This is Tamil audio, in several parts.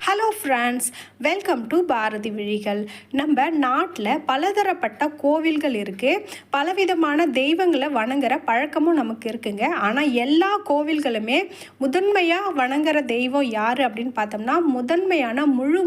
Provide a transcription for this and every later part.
Hello friends, welcome to Bharathi Vizhigal. நம்ம நாட்டில் பலதரப்பட்ட கோவில்கள் இருக்குது. பலவிதமான தெய்வங்களை வணங்குற பழக்கமும் நமக்கு இருக்குங்க. ஆனால் எல்லா கோவில்களுமே முதன்மையாக வணங்குற தெய்வம் யார் அப்படின்னு பார்த்தோம்னா முதன்மையான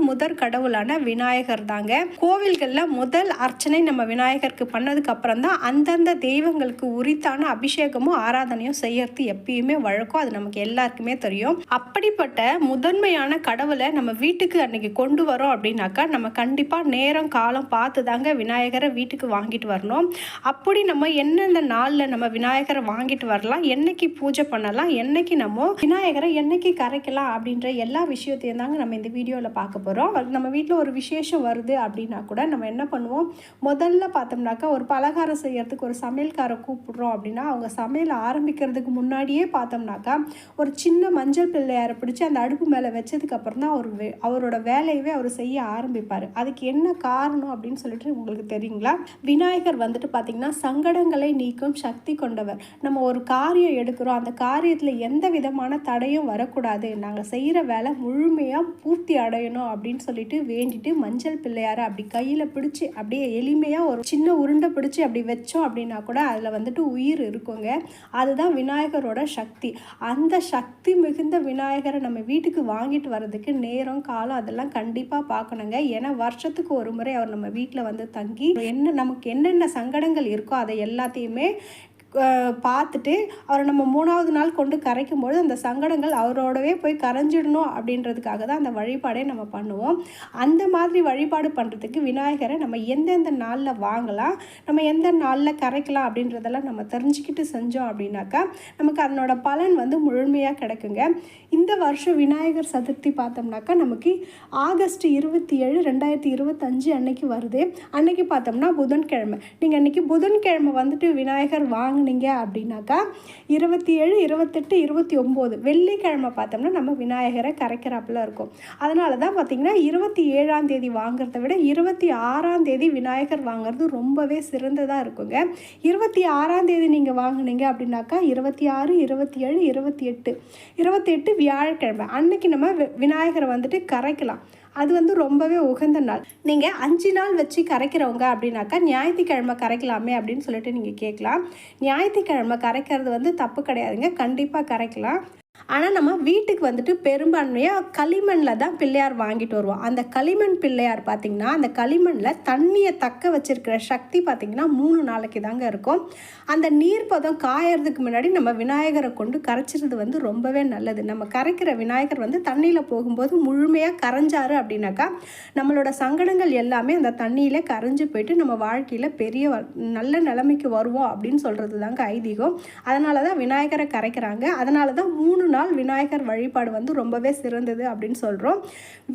முதற் கடவுளான விநாயகர் தாங்க. கோவில்களில் முதல் அர்ச்சனை நம்ம விநாயகருக்கு பண்ணதுக்கு அப்புறம் தான் அந்தந்த தெய்வங்களுக்கு உரித்தான அபிஷேகமும் ஆராதனையும் செய்யறது எப்பயுமே வழக்கம். அது நமக்கு எல்லாருக்குமே தெரியும். அப்படிப்பட்ட முதன்மையான கடவுளை நம்ம வீட்டுக்கு அன்னைக்கு கொண்டு வரோம் அப்படின்னாக்கா நம்ம கண்டிப்பாக நேரம் காலம் பார்த்து தாங்க விநாயகரை வீட்டுக்கு வாங்கிட்டு வரணும். அப்படி நம்ம எந்தெந்த நாளில் நம்ம விநாயகரை வாங்கிட்டு வரலாம், என்னைக்கு பூஜை பண்ணலாம், என்னைக்கு நம்ம விநாயகரை என்னைக்கு கரைக்கலாம் அப்படின்ற எல்லா விஷயத்தையும் தாங்க நம்ம இந்த வீடியோவில் பார்க்க போகிறோம். நம்ம வீட்டில் ஒரு விசேஷம் வருது அப்படின்னா கூட நம்ம என்ன பண்ணுவோம், முதல்ல பார்த்தோம்னாக்கா ஒரு பலகாரம் செய்யறதுக்கு ஒரு சமையல்காரை கூப்பிடுறோம் அப்படின்னா அவங்க சமையல் ஆரம்பிக்கிறதுக்கு முன்னாடியே பார்த்தோம்னாக்கா ஒரு சின்ன மஞ்சள் பிள்ளையாரை பிடிச்சி அந்த அடுப்பு மேலே வச்சதுக்கு அப்புறம் தான் அவரோட வேலையவே அவர் செய்ய ஆரம்பிப்பார். அதுக்கு என்ன காரணம் அப்படின்னு சொல்லிட்டு உங்களுக்கு தெரியுங்களா? விநாயகர் வந்துட்டு பார்த்தீங்கன்னா சங்கடங்களை நீக்கும் சக்தி கொண்டவர். நம்ம ஒரு காரியம் எடுக்கிறோம், அந்த காரியத்தில் எந்த விதமான தடையும் வரக்கூடாது, நாங்கள் செய்கிற வேலை முழுமையாக பூர்த்தி அடையணும் அப்படின்னு சொல்லிட்டு வேண்டிட்டு மஞ்சள் பிள்ளையாரை அப்படி கையில் பிடிச்சி அப்படியே எளிமையாக ஒரு சின்ன உருண்டை பிடிச்சி அப்படி வச்சோம் அப்படின்னா கூட அதில் வந்துட்டு உயிர் இருக்குங்க. அதுதான் விநாயகரோட சக்தி. அந்த சக்தி மிகுந்த விநாயகரை நம்ம வீட்டுக்கு வாங்கிட்டு வர்றதுக்கு நேரம் காலம் அதெல்லாம் கண்டிப்பாக பார்க்கணுங்க. ஏன்னா வருஷத்துக்கு ஒரு முறை அவர் நம்ம வீட்டில் வந்து தங்கி நமக்கு என்னென்ன சங்கடங்கள் இருக்கோ அதை எல்லாத்தையுமே பார்த்துட்டு அவரை நம்ம 3வது நாள் கொண்டு கரைக்கும்போது அந்த சங்கடங்கள் அவரோடவே போய் கரைஞ்சிடணும் அப்படின்றதுக்காக தான் அந்த வழிபாடே நம்ம பண்ணுவோம். அந்த மாதிரி வழிபாடு பண்ணுறதுக்கு விநாயகரை நம்ம எந்தெந்த நாளில் வாங்கலாம், நம்ம எந்த நாளில் கரைக்கலாம் அப்படின்றதெல்லாம் நம்ம தெரிஞ்சுக்கிட்டு செஞ்சோம் அப்படின்னாக்கா நமக்கு அதனோட பலன் வந்து முழுமையாக கிடைக்குங்க. இந்த வருஷம் விநாயகர் சதுர்த்தி பார்த்தோம்னாக்கா நமக்கு ஆகஸ்ட் 27, 2025 அன்னைக்கு வருது. அன்னைக்கு பார்த்தோம்னா புதன்கிழமை. நீங்கள் அன்றைக்கி புதன்கிழமை வந்துட்டு விநாயகர் வாங்கினீங்க அப்படின்னாக்கா 27, 28, 29 வெள்ளிக்கிழமை பார்த்தோம்னா நம்ம விநாயகரை கரைக்கிறாப்புல இருக்கும். அதனால தான் பார்த்திங்கன்னா 27ஆம் தேதி வாங்குறத விட 26ஆம் தேதி விநாயகர் வாங்குறது ரொம்பவே சிறந்ததாக இருக்குங்க. 26ஆம் தேதி நீங்கள் வாங்கினீங்க அப்படின்னாக்கா 26, 27, 28 வியாழக்கிழமை அன்னைக்கு நம்ம விநாயகரை வந்துட்டு கரைக்கலாம். அது வந்து ரொம்பவே உகந்த நாள். நீங்கள் 5 நாள் வச்சு கரைக்கிறவங்க அப்படின்னாக்கா ஞாயிற்றுக்கிழமை கரைக்கலாமே அப்படின்னு சொல்லிட்டு நீங்கள் கேட்கலாம். ஞாயிற்றுக்கிழமை கரைக்கிறது வந்து தப்பு கிடையாதுங்க, கண்டிப்பாக கரைக்கலாம். ஆனால் நம்ம வீட்டுக்கு வந்துட்டு பெரும்பான்மையாக களிமண்ணில் தான் பிள்ளையார் வாங்கிட்டு வருவோம். அந்த களிமண் பிள்ளையார் பார்த்திங்கன்னா அந்த களிமண்ணில் தண்ணியை தக்க வச்சிருக்கிற சக்தி பார்த்திங்கன்னா 3 நாளைக்கு தாங்க இருக்கும். அந்த நீர்ப்பதம் காயறதுக்கு முன்னாடி நம்ம விநாயகரை கொண்டு கரைச்சிறது வந்து ரொம்பவே நல்லது. நம்ம கரைக்கிற விநாயகர் வந்து தண்ணியில் போகும்போது முழுமையாக கரைஞ்சாரு அப்படின்னாக்கா நம்மளோட சங்கடங்கள் எல்லாமே அந்த தண்ணியில் கரைஞ்சி போயிட்டு நம்ம வாழ்க்கையில் பெரிய நல்ல நிலைமைக்கு வருவோம் அப்படின்னு சொல்கிறது தாங்க ஐதீகம். அதனால தான் விநாயகரை கரைக்கிறாங்க. அதனால தான் 3 நாள் விநாயகர் வழிபாடு வந்து ரொம்பவே சிறந்தது அப்படின்னு சொல்கிறோம்.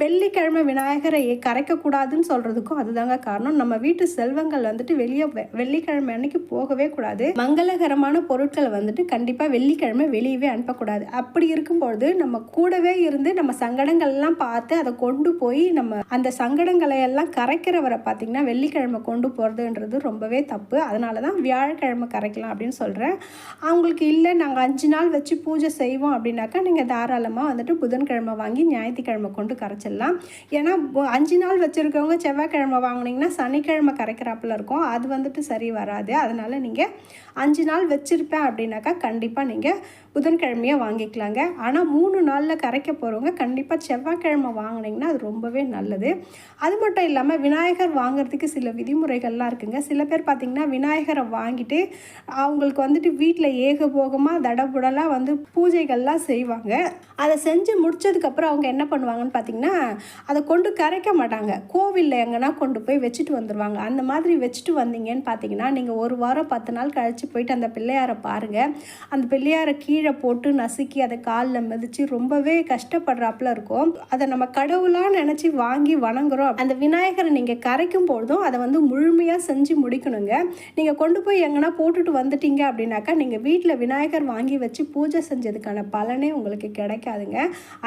வெள்ளிக்கிழமை விநாயகரை கரைக்கக்கூடாதுன்னு சொல்கிறதுக்கும் அதுதாங்க காரணம். நம்ம வீட்டு செல்வங்கள் வந்துட்டு வெளியே வெள்ளிக்கிழமை அன்னைக்கு போகவே கூடாது. மங்களகரமான பொருட்களை வந்துட்டு கண்டிப்பாக வெள்ளிக்கிழமை வெளியவே அனுப்பக்கூடாது. அப்படி இருக்கும்பொழுது நம்ம கூடவே இருந்து நம்ம சங்கடங்கள்லாம் பார்த்து அதை கொண்டு போய் நம்ம அந்த சங்கடங்களை எல்லாம் கரைக்கிறவரை பார்த்திங்கன்னா வெள்ளிக்கிழமை கொண்டு போகிறதுன்றது ரொம்பவே தப்பு. அதனால தான் வியாழக்கிழமை கரைக்கலாம் அப்படின்னு சொல்கிறேன். அவங்களுக்கு இல்லை நாங்கள் 5 நாள் வச்சு பூஜை செய்வோம் அப்படின்னாக்கா நீங்கள் தாராளமாக வந்துட்டு புதன்கிழமை வாங்கி ஞாயிற்றுக்கிழமை கொண்டு கரைச்சிடலாம். ஏன்னா 5 நாள் வச்சுருக்கவங்க செவ்வாய்க்கிழமை வாங்கினீங்கன்னா சனிக்கிழமை கரைக்கிறாப்புல இருக்கும். அது வந்துட்டு சரி வராது. அதனால் நீங்கள் 5 நாள் வச்சுருப்பேன் அப்படின்னாக்கா கண்டிப்பாக நீங்கள் புதன்கிழமையாக வாங்கிக்கலாங்க. ஆனால் 3 நாளில் கரைக்க போகிறவங்க கண்டிப்பாக செவ்வாய்க்கிழமை வாங்கினீங்கன்னா அது ரொம்பவே நல்லது. அது மட்டும் இல்லாமல் விநாயகர் வாங்கிறதுக்கு சில விதிமுறைகள்லாம் இருக்குங்க. சில பேர் பார்த்திங்கன்னா விநாயகரை வாங்கிட்டு அவங்களுக்கு வந்துட்டு வீட்டில் ஏகபோகமாக தடபுடலாக வந்து பூஜைகள்லாம் செய்வாங்க. அதை செஞ்சு முடிச்சதுக்கப்புறம் அவங்க என்ன பண்ணுவாங்கன்னு பார்த்திங்கன்னா அதை கொண்டு கரைக்க மாட்டாங்க. கோவிலில் எங்கன்னா கொண்டு போய் வச்சுட்டு வந்துடுவாங்க. அந்த மாதிரி வச்சுட்டு வந்தீங்கன்னு பார்த்தீங்கன்னா நீங்கள் 1 வாரம் 10 நாள் கழித்து போயிட்டு அந்த பிள்ளையாரை பாருங்கள். அந்த பிள்ளையாரை கீழே போட்டு நசுக்கி அதை காலில் மிதித்து ரொம்பவே கஷ்டப்படுறாப்புல இருக்கும். அதை நம்ம கடவுளாக நினச்சி வாங்கி வணங்குறோம். அந்த விநாயகரை நீங்கள் கரைக்கும் பொழுதும் அதை வந்து முழுமையாக செஞ்சு முடிக்கணுங்க. நீங்கள் கொண்டு போய் எங்கன்னா போட்டுட்டு வந்துட்டீங்க அப்படின்னாக்கா நீங்கள் வீட்டில் விநாயகர் வாங்கி வச்சு பூஜை செஞ்சதுக்கான பலனே உங்களுக்கு கிடைக்காதுங்க.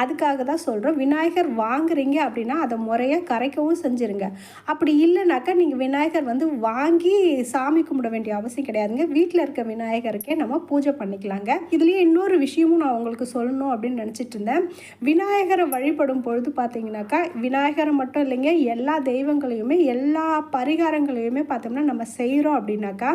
அதுக்காக தான் சொல்கிறோம், விநாயகர் வாங்குறீங்க அப்படின்னா அதை முறையாக கரைக்கவும் செஞ்சுருங்க. அப்படி இல்லைனாக்கா நீங்கள் விநாயகர் வாங்கி சாமி கும்பிட வேண்டிய அவசியம் கிடையாதுங்க. வீட்டில் இருக்க விநாயகருக்கே நம்ம பூஜை பண்ணிக்கலாங்க. இதுலேயே இன்னொரு விஷயமும் நான் உங்களுக்கு சொல்லணும் அப்படின்னு நினச்சிட்டு இருந்தேன். விநாயகரை வழிபடும் பொழுது பார்த்தீங்கன்னாக்கா விநாயகரை மட்டும் இல்லைங்க, எல்லா தெய்வங்களையுமே எல்லா பரிகாரங்களையுமே பார்த்தோம்னா நம்ம செய்கிறோம் அப்படின்னாக்கா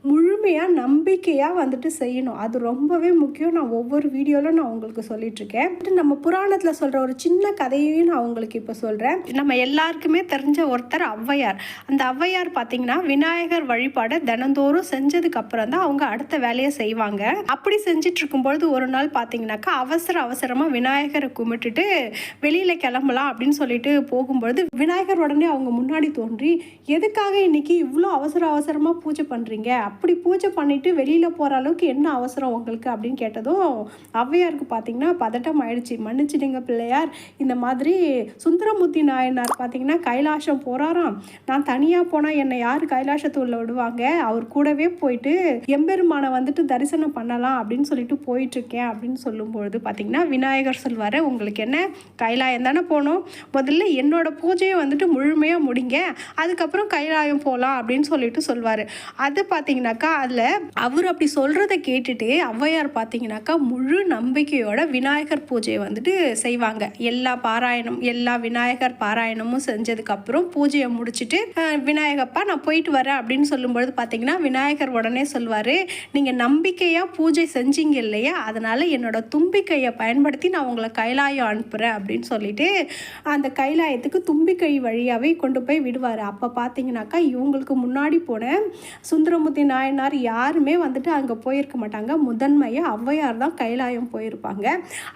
முழுமையாக நம்பிக்கையாக செய்யணும். அது ரொம்பவே முக்கியம். நான் ஒவ்வொரு வீடியோவில் நான் உங்களுக்கு சொல்லிகிட்ருக்கேன். நம்ம புராணத்தில் சொல்கிற ஒரு சின்ன கதையையும் நான் உங்களுக்கு இப்போ சொல்கிறேன். நம்ம எல்லாருக்குமே தெரிஞ்ச ஒருத்தர் ஔவையார். அந்த ஔவையார் பார்த்திங்கன்னா விநாயகர் வழிபாடை தினந்தோறும் செஞ்சதுக்கப்புறம் தான் அவங்க அடுத்த வேலையை செய்வாங்க. அப்படி செஞ்சிட்டு இருக்கும்பொழுது ஒரு நாள் பார்த்திங்கனாக்கா அவசரமாக விநாயகரை கும்பிட்டுட்டு வெளியில் கிளம்பலாம் அப்படின்னு சொல்லிட்டு போகும்பொழுது விநாயகர் உடனே அவங்க முன்னாடி தோன்றி, எதுக்காக இன்னைக்கு இவ்வளோ அவசரமாக பூஜை பண்ணுறீங்க, அப்படி பூஜை பண்ணிட்டு வெளியில் போகிற அளவுக்கு என்ன அவசரம் உங்களுக்கு அப்படின்னு கேட்டதும் ஔவையாருக்கு பார்த்தீங்கன்னா பதட்டம் ஆயிடுச்சு. மன்னிச்சிடுங்க பிள்ளையார், இந்த மாதிரி சுந்தரமூர்த்தி நாயனார் பார்த்தீங்கன்னா கைலாசம் போகிறாராம், நான் தனியாக போனால் என்னை யார் கைலாசத்துள்ள விடுவாங்க, அவர் கூடவே போயிட்டு எம்பெருமானை தரிசனம் பண்ணலாம் அப்படின்னு சொல்லிட்டு போயிட்டுருக்கேன் அப்படின்னு சொல்லும்பொழுது பார்த்தீங்கன்னா விநாயகர் சொல்வார், உங்களுக்கு என்ன கைலாயம் தானே போகணும், முதல்ல என்னோட பூஜையை முழுமையாக முடிங்க, அதுக்கப்புறம் கைலாயம் போகலாம் அப்படின்னு சொல்லிட்டு சொல்வார். அது பார்த்தீங்கன்னாக்கா அதில் அவர் அப்படி சொல்கிறத கேட்டுட்டு ஔவையார் பார்த்தீங்கன்னாக்கா முழு நம்பிக்கையோட விநாயகர் பூஜையை செய்வாங்க. எல்லா விநாயகர் பாராயணமும் செஞ்சதுக்கப்புறம் பூஜையை முடிச்சுட்டு விநாயகப்பா நான் போயிட்டு வரேன் அப்படின்னு சொல்லும்பொழுது பார்த்தீங்கன்னா விநாயகர் உடனே சொல்வார், நீங்கள் நம்பிக்கையாக பூஜை செஞ்சீங்க இல்லையா, அதனால் என்னோட தும்பிக்கையை பயன்படுத்தி நான் உங்களை கைலாயம் அனுப்புகிறேன் அப்படின்னு சொல்லிட்டு அந்த கைலாயத்துக்கு தும்பிக்கை வழியாகவே கொண்டு போய் விடுவார். அப்போ பார்த்தீங்கன்னாக்கா இவங்களுக்கு முன்னாடி போன சுந்தரமூர்த்தி நாயனார் யாருமே அங்கே போயிருக்க மாட்டாங்க. முதன்மையாக ஔவையார் தான் கைலாயம் போயிருப்பாங்க.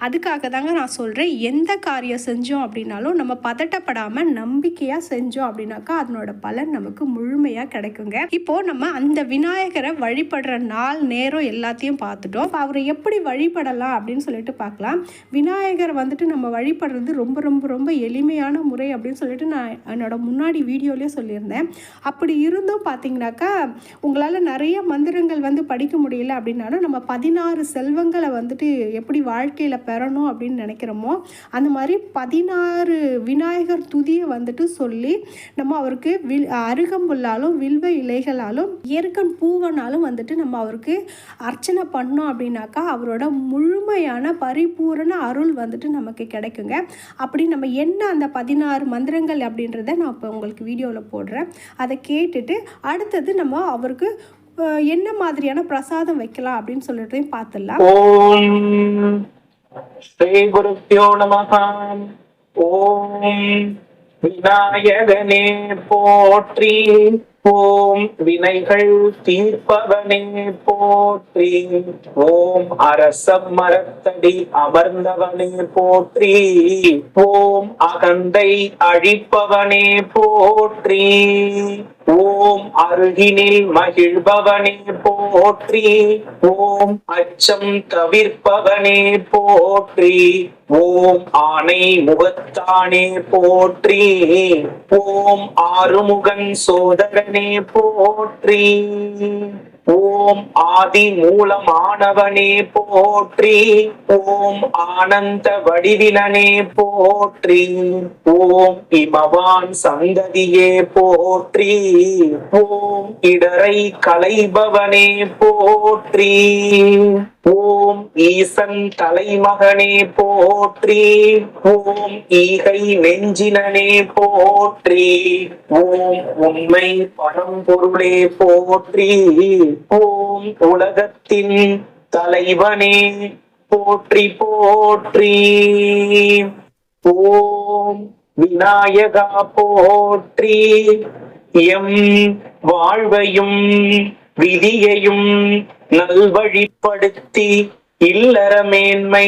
அதுக்காக தாங்க நான் சொல்கிறேன், எந்த காரியம் செஞ்சோம் அப்படின்னாலும் நம்ம பதட்டப்படாமல் நம்பிக்கையாக செஞ்சோம் அப்படின்னாக்கா அதனோட பலன் நமக்கு முழுமையாக கிடைக்குங்க. இப்போது நம்ம அந்த விநாயகரை வழிபடுற நாள் நேரம் எல்லாத்தையும் பார்த்துட்டோம். இப்போ அவரை எப்படி வழிபடலாம் அப்படின்னு சொல்லிட்டு பார்க்கலாம். விநாயகர் நம்ம வழிபடுறது ரொம்ப ரொம்ப ரொம்ப எளிமையான முறை அப்படின்னு சொல்லிட்டு நான் என்னோட முன்னாடி வீடியோலேயே சொல்லியிருந்தேன். அப்படி இருந்தும் பார்த்தீங்கன்னாக்கா உங்களால் நிறைய மந்திரங்கள் படிக்க முடியல அப்படின்னாலும் நம்ம 16 செல்வங்களை எப்படி வாழ்க்கையில் பெறணும் அப்படின்னு நினைக்கிறோமோ அந்த மாதிரி 16 விநாயகர் துதியை சொல்லி நம்ம அவருக்கு அருகம்புல்லாலும் வில்வ இலைகளாலும் எருக்கன் பூவனாலும் நம்ம அவருக்கு அர்ச்சனை பண்ணோம் அப்படின்னாக்கா அவரோட முழுமையான பரிபூரண அருள் நமக்கு கிடைக்குங்க. அப்படி நம்ம என்ன அந்த 16 மந்திரங்கள் அப்படின்றத நான் இப்போ உங்களுக்கு வீடியோவில் போடுறேன். அதை கேட்டுட்டு அடுத்தது நம்ம அவருக்கு என்ன மாதிரியான பிரசாதம் வைக்கலாம் அப்படின்னு சொல்லிட்டு பார்த்துடலாம். ஓம் ஸ்ரீ குருப்யோ நமஹ. ஓம் விநாயகனே போற்றி. ஓம் வினைகள் தீர்ப்பவனே போற்றி. ஓம் அரசம் மரத்தடி அமர்ந்தவனே போற்றி. ஓம் அகந்தை அழிப்பவனே போற்றி. ஓம் அருகினில் மகிழ்பவனே போற்றி. ஓம் அச்சம் தவிர்ப்பவனே போற்றி. ஓம் ஆனை முகத்தானே போற்றி. ஓம் ஆறுமுகன் சோதரனே போற்றி. ஓம் ஆதி மூலமானவனே போற்றி. ஓம் ஆனந்த வடிவினனே போற்றி. ஓம் இமவான் சந்ததியே போற்றி. ஓம் இடரை களைபவனே போற்றி. ஓம் ஈசன் தலைமகனே போற்றி. ஓம் ஈகை நெஞ்சினனே போற்றி. ஓம் உண்மை பரம்பொருளே போற்றி. ஓம் உலகத்தின் தலைவனே போற்றி போற்றி. ஓம் விநாயகா போற்றி. எம் வாழ்வையும் விதியையும் நல்வழிப்படுத்தி இல்லற மேன்மை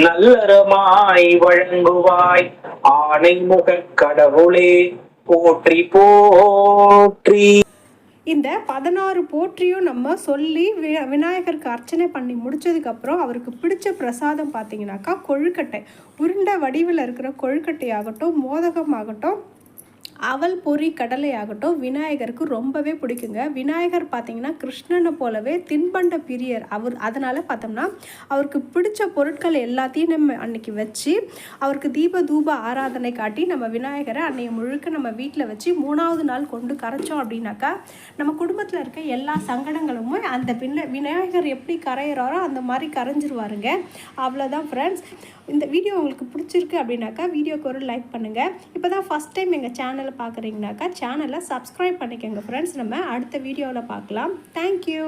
நல்லறமாய் வழங்குவாய் ஆணைமுக கடவுளே போற்றி போற்றி. இந்த 16 போற்றியும் நம்ம சொல்லி விநாயகருக்கு அர்ச்சனை பண்ணி முடிச்சதுக்கப்புறம் அவருக்கு பிடிச்ச பிரசாதம் பார்த்தீங்கன்னாக்கா கொழுக்கட்டை, உருண்டை வடிவில் இருக்கிற கொழுக்கட்டை ஆகட்டும், மோதகம் ஆகட்டும், அவல் பொரி கடலை ஆகட்டும் விநாயகருக்கு ரொம்பவே பிடிக்குங்க. விநாயகர் பார்த்திங்கன்னா கிருஷ்ணனை போலவே தின்பண்ட பிரியர் அவர். அதனால் பார்த்தோம்னா அவருக்கு பிடிச்ச பொருட்கள் எல்லாத்தையும் நம்ம அன்றைக்கி வச்சு அவருக்கு தீப தூப ஆராதனை காட்டி நம்ம விநாயகரை அன்றைய முழுக்க நம்ம வீட்டில் வச்சு 3வது நாள் கொண்டு கரைச்சோம் அப்படின்னாக்கா நம்ம குடும்பத்தில் இருக்க எல்லா சங்கடங்களும் அந்த விநாயகர் எப்படி கரையிறாரோ அந்த மாதிரி கரைஞ்சிருவாருங்க. அவ்வளோதான் ஃப்ரெண்ட்ஸ். இந்த வீடியோ உங்களுக்கு பிடிச்சிருக்கு அப்படின்னாக்கா வீடியோக்கு ஒரு லைக் பண்ணுங்கள். இப்போ தான் ஃபஸ்ட் டைம் எங்கள் சேனலை பார்க்குறீங்கனாக்கா சேனலை சப்ஸ்கிரைப் பண்ணிக்கோங்க ஃப்ரெண்ட்ஸ். நம்ம அடுத்த வீடியோவில் பார்க்கலாம். தேங்க்யூ.